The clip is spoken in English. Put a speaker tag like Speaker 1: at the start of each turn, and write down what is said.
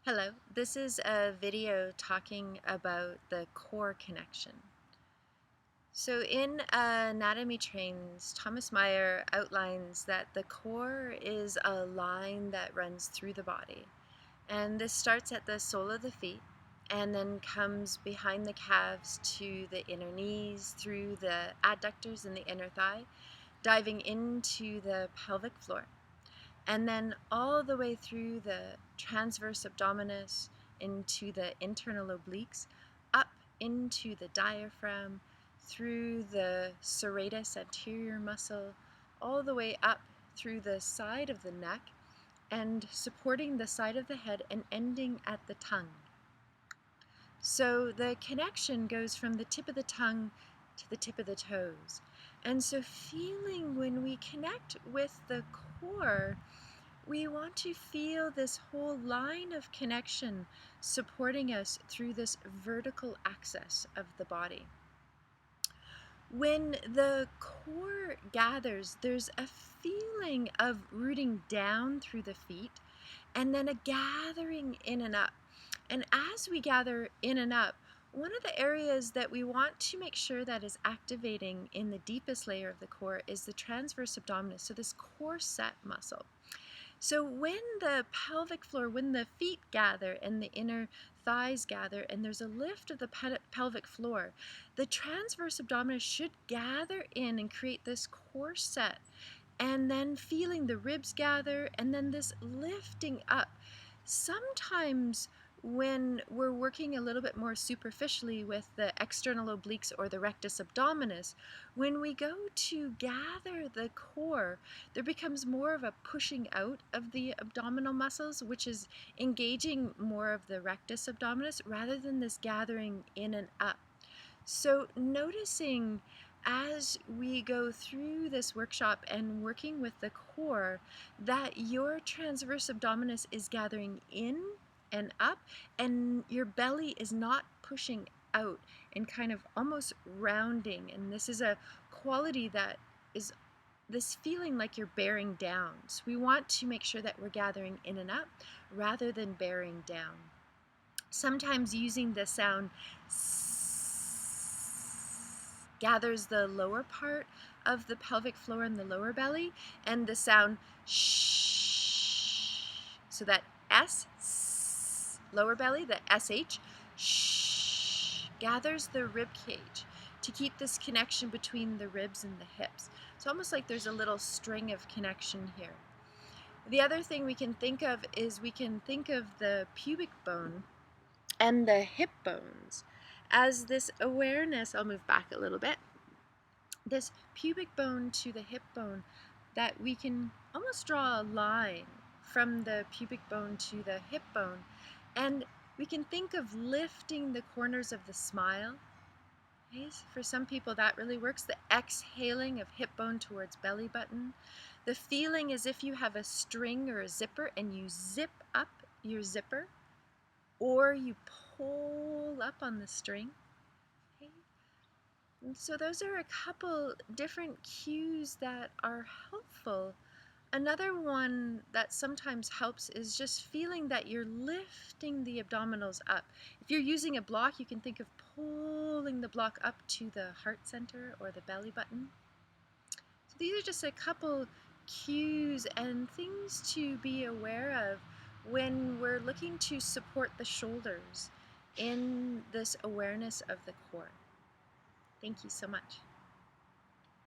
Speaker 1: Hello, this is a video talking about the core connection. So in Anatomy Trains, Thomas Meyer outlines that the core is a line that runs through the body. And this starts at the sole of the feet and then comes behind the calves to the inner knees, through the adductors in the inner thigh, diving into the pelvic floor, and then all the way through the transverse abdominis into the internal obliques, up into the diaphragm, through the serratus anterior muscle, all the way up through the side of the neck and supporting the side of the head and ending at the tongue. So the connection goes from the tip of the tongue to the tip of the toes. And so feeling when we connect with the core, we want to feel this whole line of connection supporting us through this vertical axis of the body. When the core gathers, there's a feeling of rooting down through the feet and then a gathering in and up. And as we gather in and up, one of the areas that we want to make sure that is activating in the deepest layer of the core is the transverse abdominis, so this corset muscle. So when the pelvic floor, when the feet gather and the inner thighs gather and there's a lift of the pelvic floor, the transverse abdominis should gather in and create this corset, and then feeling the ribs gather and then this lifting up. Sometimes when we're working a little bit more superficially with the external obliques or the rectus abdominis, when we go to gather the core, there becomes more of a pushing out of the abdominal muscles, which is engaging more of the rectus abdominis rather than this gathering in and up. So noticing as we go through this workshop and working with the core that your transverse abdominis is gathering in and up and your belly is not pushing out and kind of almost rounding. And this is a quality that is this feeling like you're bearing down. So we want to make sure that we're gathering in and up rather than bearing down. Sometimes using the sound gathers the lower part of the pelvic floor and the lower belly, and the sound shh. So that S, lower belly, the SH, shh, gathers the rib cage to keep this connection between the ribs and the hips. It's almost like there's a little string of connection here. The other thing we can think of is we can think of the pubic bone and the hip bones as this awareness. I'll move back a little bit. This pubic bone to the hip bone, that we can almost draw a line from the pubic bone to the hip bone, and we can think of lifting the corners of the smile. Okay? For some people that really works. The exhaling of hip bone towards belly button. The feeling as if you have a string or a zipper and you zip up your zipper, or you pull up on the string. Okay? And so those are a couple different cues that are helpful. Another one that sometimes helps is just feeling that you're lifting the abdominals up. If you're using a block, you can think of pulling the block up to the heart center or the belly button. So these are just a couple cues and things to be aware of when we're looking to support the shoulders in this awareness of the core. Thank you so much.